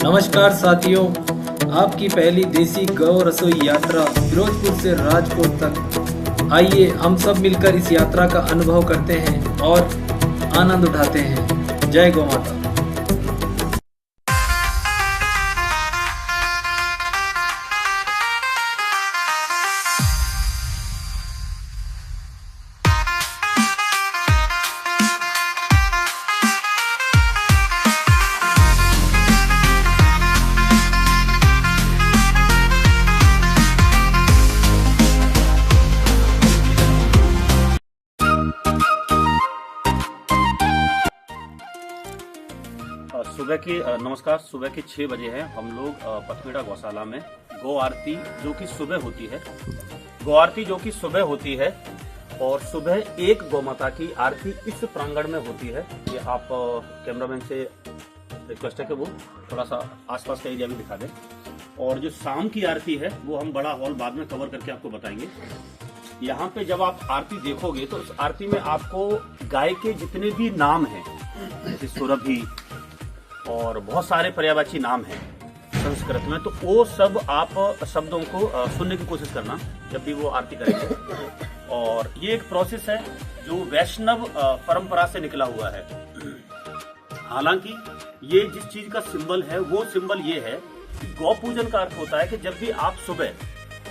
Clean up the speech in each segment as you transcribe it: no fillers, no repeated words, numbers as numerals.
नमस्कार साथियों, आपकी पहली देसी गौ रसोई यात्रा फिरोजपुर से राजकोट तक। आइए हम सब मिलकर इस यात्रा का अनुभव करते हैं और आनंद उठाते हैं। जय गौ माता। नमस्कार। सुबह के 6 बजे हैं। हम लोग पथमेड़ा गौशाला में गौ आरती जो कि सुबह होती है और सुबह एक गौ माता की आरती इस प्रांगण में होती है। ये आप कैमरामैन से रिक्वेस्ट है कि वो थोड़ा सा आसपास का एरिया भी दिखा दें। और जो शाम की आरती है वो हम बड़ा हॉल बाद में कवर करके आपको बताएंगे। यहाँ पे जब आप आरती देखोगे तो उस आरती में आपको गाय के जितने भी नाम हैं, जैसे सुरभि और बहुत सारे पर्यायवाची नाम हैं संस्कृत में, तो वो सब आप शब्दों को सुनने की कोशिश करना जब भी वो आरती करेंगे। और ये एक प्रोसेस है जो वैष्णव परंपरा से निकला हुआ है। हालांकि ये जिस चीज का सिंबल है वो सिंबल ये है कि गौ पूजन का अर्थ होता है कि जब भी आप सुबह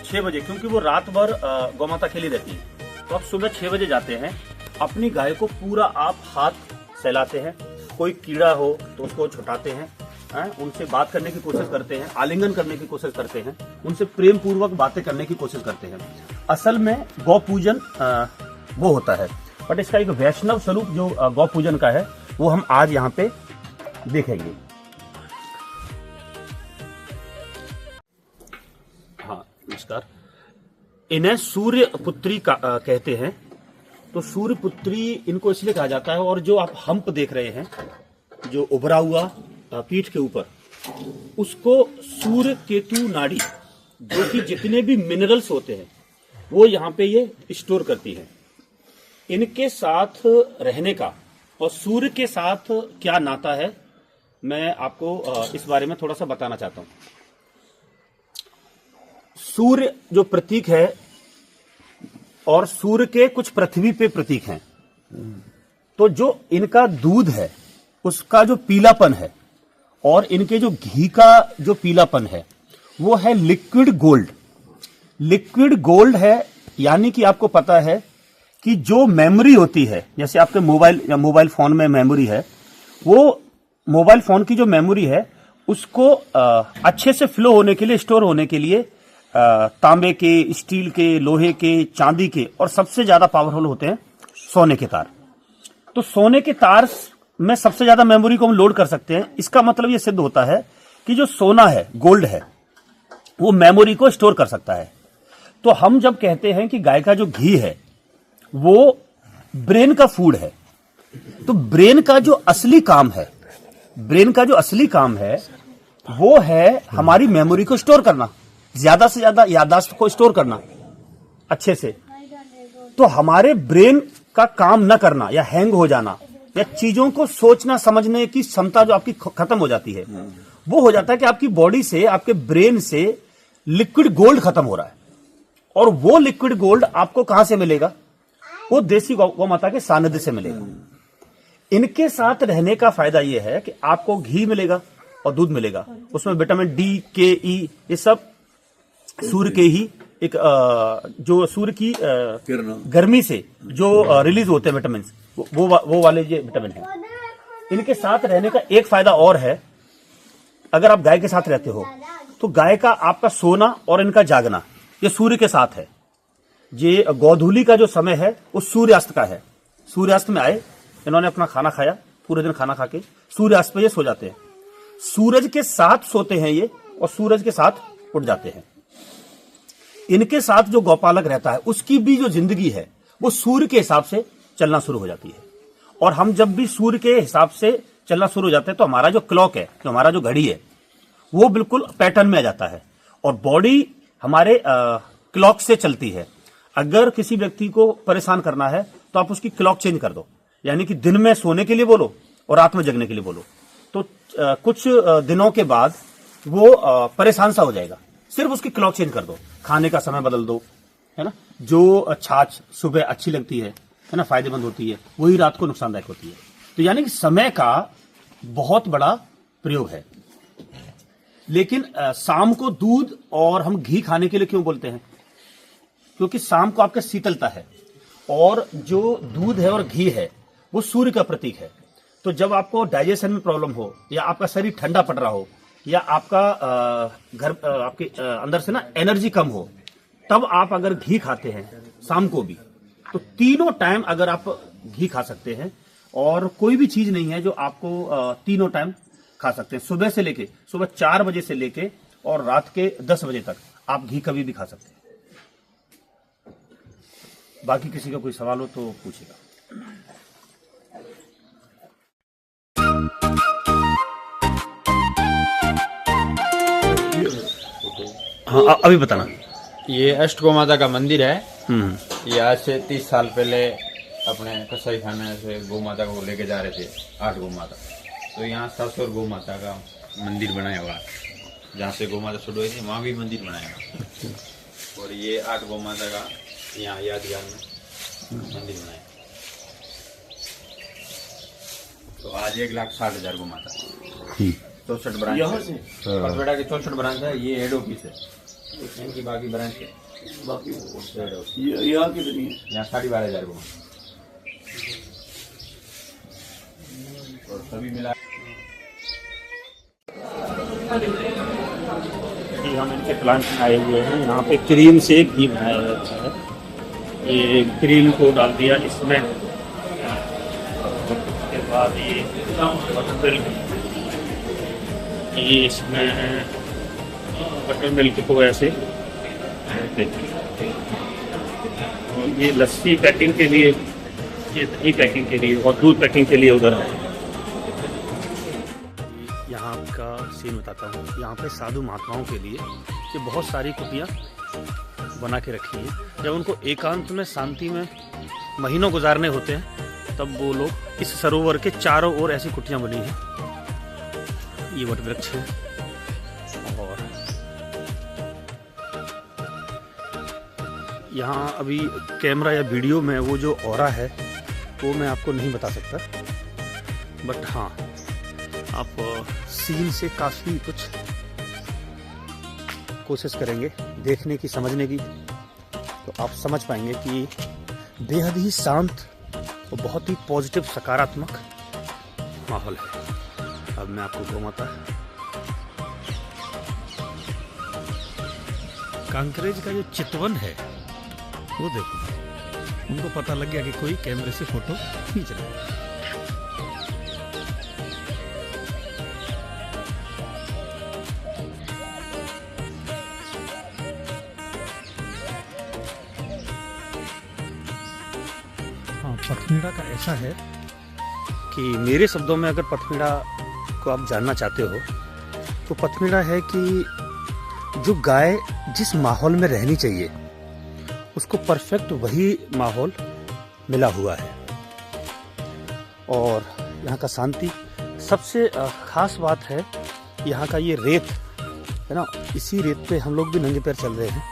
6 बजे, क्योंकि वो रात भर गौ माता खेली रहती है, तो आप सुबह 6 बजे जाते हैं, अपनी गाय को पूरा आप हाथ सहलाते हैं, कोई कीड़ा हो तो उसको छुटाते हैं, उनसे बात करने की कोशिश करते हैं, आलिंगन करने की कोशिश करते हैं, उनसे प्रेम पूर्वक बातें करने की कोशिश करते हैं। असल में गौ पूजन वो होता है, बट इसका एक वैष्णव स्वरूप जो गौ पूजन का है वो हम आज यहाँ पे देखेंगे। हाँ, नमस्कार। इन्हें सूर्य पुत्री कहते हैं। तो सूर्य पुत्री इनको इसलिए कहा जाता है। और जो आप हम्प देख रहे हैं, जो उभरा हुआ पीठ के ऊपर, उसको सूर्य केतु नाड़ी, जो कि जितने भी मिनरल्स होते हैं वो यहाँ पे ये स्टोर करती है। इनके साथ रहने का और सूर्य के साथ क्या नाता है, मैं आपको इस बारे में थोड़ा सा बताना चाहता हूं। सूर्य जो प्रतीक है और सूर्य के कुछ पृथ्वी पे प्रतीक हैं, तो जो इनका दूध है उसका जो पीलापन है और इनके जो घी का जो पीलापन है वो है लिक्विड गोल्ड। लिक्विड गोल्ड है, यानी कि आपको पता है कि जो मेमोरी होती है, जैसे आपके मोबाइल या मोबाइल फोन में मेमोरी है, वो मोबाइल फोन की जो मेमोरी है उसको अच्छे से फ्लो होने के लिए, स्टोर होने के लिए तांबे के, स्टील के, लोहे के, चांदी के, और सबसे ज्यादा पावरफुल होते हैं सोने के तार। तो सोने के तार में सबसे ज्यादा मेमोरी को हम लोड कर सकते हैं। इसका मतलब यह सिद्ध होता है कि जो सोना है, गोल्ड है, वो मेमोरी को स्टोर कर सकता है। तो हम जब कहते हैं कि गाय का जो घी है वो ब्रेन का फूड है, तो ब्रेन का जो असली काम है वो है हमारी मेमोरी को स्टोर करना, ज्यादा से ज्यादा याददाश्त को स्टोर करना अच्छे से। तो हमारे ब्रेन का काम न करना या हैंग हो जाना या चीजों को सोचना समझने की क्षमता जो आपकी खत्म हो जाती है, वो हो जाता है कि आपकी बॉडी से, आपके ब्रेन से लिक्विड गोल्ड खत्म हो रहा है। और वो लिक्विड गोल्ड आपको कहां से मिलेगा? वो देसी गौ माता के सानिध्य से मिलेगा। इनके साथ रहने का फायदा यह है कि आपको घी मिलेगा और दूध मिलेगा। उसमें विटामिन डी, के, ई, ये सब सूर्य के ही एक जो सूर्य की गर्मी से जो रिलीज होते हैं विटामिन, वो वाले ये विटामिन है। इनके साथ रहने का एक फायदा और है, अगर आप गाय के साथ रहते हो तो गाय का आपका सोना और इनका जागना ये सूर्य के साथ है। ये गोधूली का जो समय है वो सूर्यास्त का है। सूर्यास्त में आए, इन्होंने अपना खाना खाया, पूरे दिन खाना खा के सूर्यास्त पे ये सो जाते हैं। सूरज के साथ सोते हैं ये और सूरज के साथ उठ जाते हैं। इनके साथ जो गौपालक रहता है उसकी भी जो जिंदगी है वो सूर्य के हिसाब से चलना शुरू हो जाती है। और हम जब भी सूर्य के हिसाब से चलना शुरू हो जाते हैं तो हमारा जो क्लॉक है, जो हमारा जो घड़ी है, वो बिल्कुल पैटर्न में आ जाता है और बॉडी हमारे क्लॉक से चलती है। अगर किसी व्यक्ति को परेशान करना है तो आप उसकी क्लॉक चेंज कर दो, यानी कि दिन में सोने के लिए बोलो और रात में जगने के लिए बोलो। तो कुछ दिनों के बाद वो परेशान सा हो जाएगा। सिर्फ उसकी क्लॉक चेंज कर दो, खाने का समय बदल दो, है ना। जो छाछ सुबह अच्छी लगती है ना, फायदेमंद होती है, वही रात को नुकसानदायक होती है। तो यानी कि समय का बहुत बड़ा प्रयोग है। लेकिन शाम को दूध और हम घी खाने के लिए क्यों बोलते हैं? क्योंकि शाम को आपका शीतलता है, और जो दूध है और घी है वो सूर्य का प्रतीक है। तो जब आपको डाइजेशन में प्रॉब्लम हो, या आपका शरीर ठंडा पड़ रहा हो, या आपका आपके अंदर से ना एनर्जी कम हो, तब आप अगर घी खाते हैं शाम को भी, तो तीनों टाइम अगर आप घी खा सकते हैं। और कोई भी चीज नहीं है जो आपको तीनों टाइम खा सकते हैं। सुबह 4 बजे से लेके और रात के 10 बजे तक आप घी कभी भी खा सकते हैं। बाकी किसी का कोई सवाल हो तो पूछेगा। हाँ, अभी बताना। ये अष्ट गौ माता का मंदिर है। ये आज से 30 साल पहले अपने कसाई खाने से गौ माता को लेके जा रहे थे, 8 गौ माता। तो यहाँ 700 गौ माता का मंदिर बनाया हुआ है। जहाँ से गौ माता छुड़वाई थी वहाँ भी मंदिर बनाया हुआ। और ये 8 गौ माता का यहाँ यादगार में मंदिर बनाया। तो आज 1,60,000 गौ माता, 64 ब्रांच है। परपेटा की 64 ब्रांच है। ये हेड ऑफिस है, इनकी बाकी ब्रांच है। बाकी यहाँ कितनी है? यहाँ 12,500 गौ माता। और सभी मिला हम इनके प्लांट में आए हुए हैं। यहाँ पे क्रीम से घी बनाया जाता है। ये क्रीम को डाल दिया इसमें, उसके बाद ये बटर मिल्क, ये इसमें बटर मिल्क को ऐसे, और ये लस्सी पैकिंग के लिए, ये दही पैकिंग के लिए, और दूध पैकिंग के लिए उधर है। यहाँ का सीन बताता हूँ। यहाँ पे साधु महात्माओं के लिए ये बहुत सारी कुटियाँ बना के रखी हैं। जब उनको एकांत में शांति में महीनों गुजारने होते हैं, तब वो लोग इस सरोवर के चारों ओर ऐसी कुटियाँ बनी हैं। ये वट वृक्ष है, और यहाँ अभी कैमरा या वीडियो में वो जो ऑरा है वो मैं आपको नहीं बता सकता, बट हाँ, आप सीन से काफ़ी कुछ कोशिश करेंगे देखने की, समझने की, तो आप समझ पाएंगे कि बेहद ही शांत और बहुत ही पॉजिटिव सकारात्मक माहौल है। अब मैं आपको गौ माता कांकरेज का जो चितवन है वो देखो। उनको पता लग गया कि कोई कैमरे से फोटो खींच रहा है। हाँ, पथमीड़ा का ऐसा है कि मेरे शब्दों में अगर पथमीड़ा को आप जानना चाहते हो तो पथमीड़ा है कि जो गाय जिस माहौल में रहनी चाहिए उसको परफेक्ट वही माहौल मिला हुआ है। और यहाँ का शांति, सबसे खास बात है यहाँ का ये रेत है ना, इसी रेत पे हम लोग भी नंगे पैर चल रहे हैं।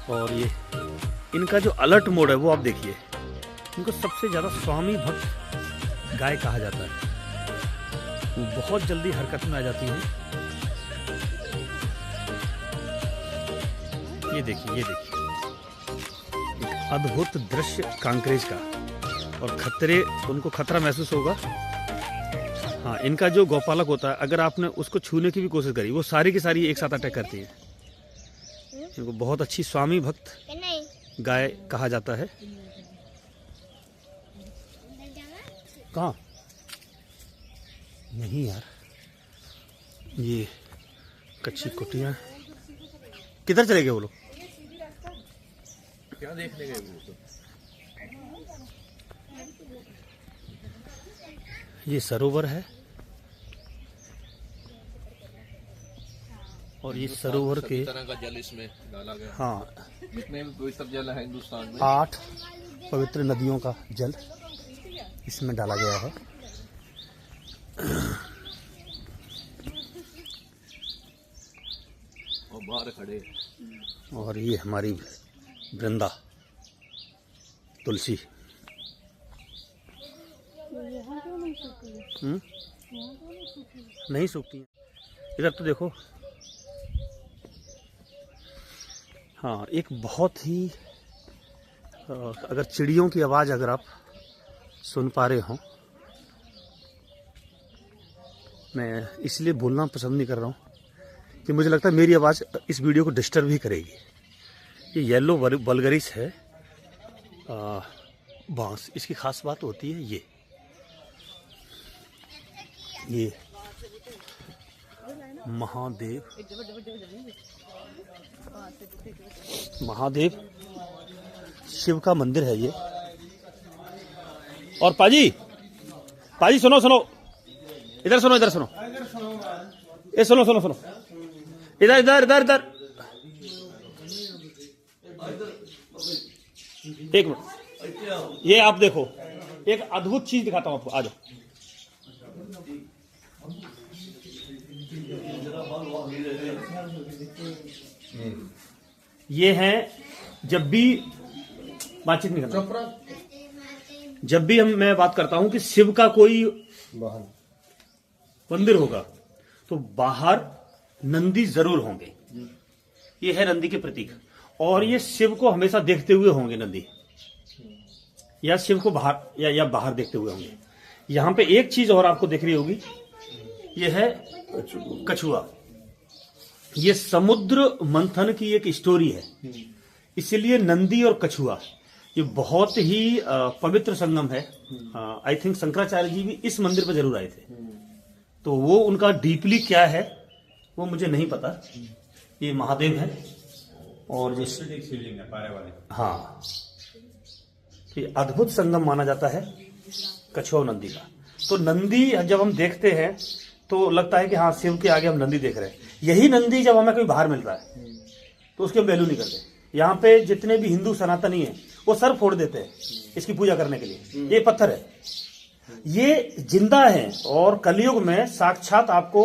और ये इनका जो अलर्ट मोड है वो आप देखिए। इनको सबसे ज़्यादा स्वामी भक्त गाय कहा जाता है। वो बहुत जल्दी हरकत में आ जाती है। ये देखिए, ये देखिए, एक अद्भुत दृश्य कांकरेज का। और खतरे, उनको खतरा महसूस होगा। हाँ, इनका जो गौपालक होता है, अगर आपने उसको छूने की भी कोशिश करी, वो सारी की सारी एक साथ अटैक करती है। इनको बहुत अच्छी स्वामी भक्त गाय कहा जाता है। कहाँ? नहीं यार, ये कच्ची कुटियां। किधर चले गए वो लोग? क्या देखने गए वो? ये सरोवर है, और ये सरोवर के तरह का जल इसमें डाला गया। हाँ, जितने भी पवित्र जल है हिंदुस्तान में, 8 पवित्र नदियों का जल इसमें डाला गया है। बाहर खड़े। और ये हमारी वृंदा तुलसी। नहीं सूखती। इधर तो देखो। हाँ, एक बहुत ही अगर चिड़ियों की आवाज़ अगर आप सुन पा रहे हो, मैं इसलिए बोलना पसंद नहीं कर रहा हूँ कि मुझे लगता है मेरी आवाज़ इस वीडियो को डिस्टर्ब ही करेगी। ये येलो बलगरिस है बांस। इसकी खास बात होती है ये महादेव शिव का मंदिर है ये। और पाजी सुनो इधर सुनो ये सुनो इधर एक मिनट, ये आप देखो, एक अद्भुत चीज दिखाता हूं आपको। आ जाओ। ये है, जब भी बातचीत नहीं करता, जब भी मैं बात करता हूं कि शिव का कोई मंदिर होगा तो बाहर नंदी जरूर होंगे। ये है नंदी के प्रतीक। और ये शिव को हमेशा देखते हुए होंगे नंदी, या शिव को बाहर या बाहर देखते हुए होंगे। यहां पे एक चीज और आपको दिख रही होगी, ये है कछुआ। ये समुद्र मंथन की एक स्टोरी है, इसलिए नंदी और कछुआ ये बहुत ही पवित्र संगम है। आई थिंक शंकराचार्य जी भी इस मंदिर पर जरूर आए थे, तो वो उनका डीपली क्या है वो मुझे नहीं पता। ये महादेव है और ये शिवलिंग है पारे वाले। हाँ, ये अद्भुत संगम माना जाता है कछुआ और नंदी का। तो नंदी जब हम देखते हैं तो लगता है कि हाँ, शिव के आगे हम नंदी देख रहे हैं। यही नंदी जब हमें कोई बाहर मिल रहा है तो उसके वैल्यू नहीं करते। यहाँ पे जितने भी हिंदू सनातनी हैं वो सर फोड़ देते हैं इसकी पूजा करने के लिए। ये पत्थर है, ये जिंदा है और कलयुग में साक्षात आपको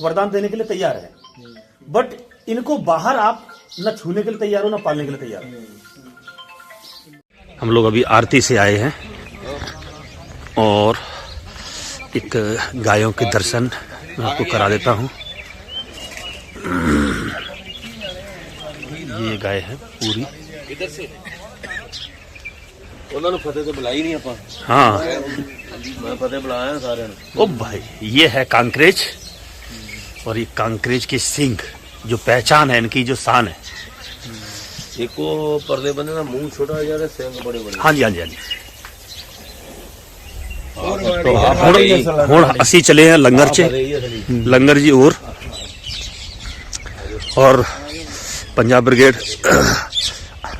वरदान देने के लिए तैयार है। बट इनको बाहर आप न छूने के लिए तैयार हो, न पालने के लिए तैयार हो। हम लोग अभी आरती से आए हैं और एक गायों के दर्शन मैं आपको करा देता हूँ। ये गाय है पूरी। इधर से उन्होंने फतेह तो बुलाई नहीं अपन। हाँ, मैं फतेह बुलाया सारे ने। ओ भाई, ये है कांकरेज और ये कांकरेज के सिंग, जो पहचान है इनकी, जो शान है। देखो पर्दे बने ना, मुंह छोटा हो जा रहा है, सेंग बड़े बड़े। हाँ जी। तो ਹੁਣ ਅਸੀਂ चले हैं लंगर च, लंगर जी और पंजाब ब्रिगेड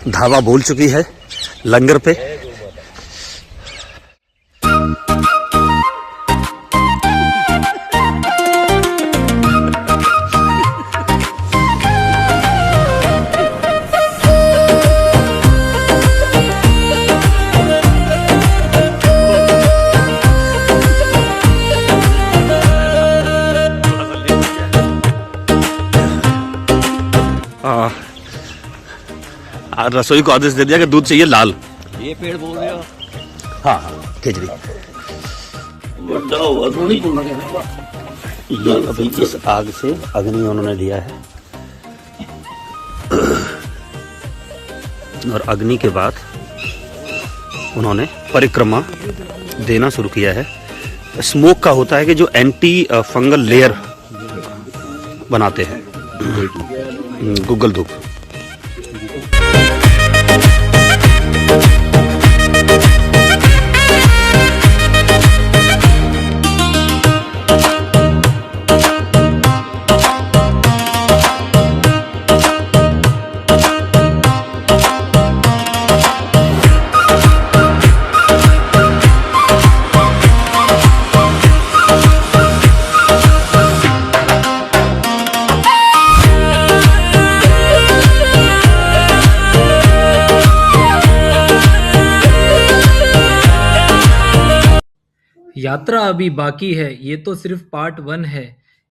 धावा बोल चुकी है लंगर पे। रसोई को आदेश दे दिया कि दूध चाहिए लाल। ये पेड़ बोल रहे हो? हाँ, खिचड़ी। ये अभी इस आग से अग्नि उन्होंने लिया है और अग्नि के बाद उन्होंने परिक्रमा देना शुरू किया है। स्मोक का होता है कि जो एंटी फंगल लेयर बनाते हैं, गुग्गल धूप। यात्रा अभी बाकी है, ये तो सिर्फ पार्ट 1 है।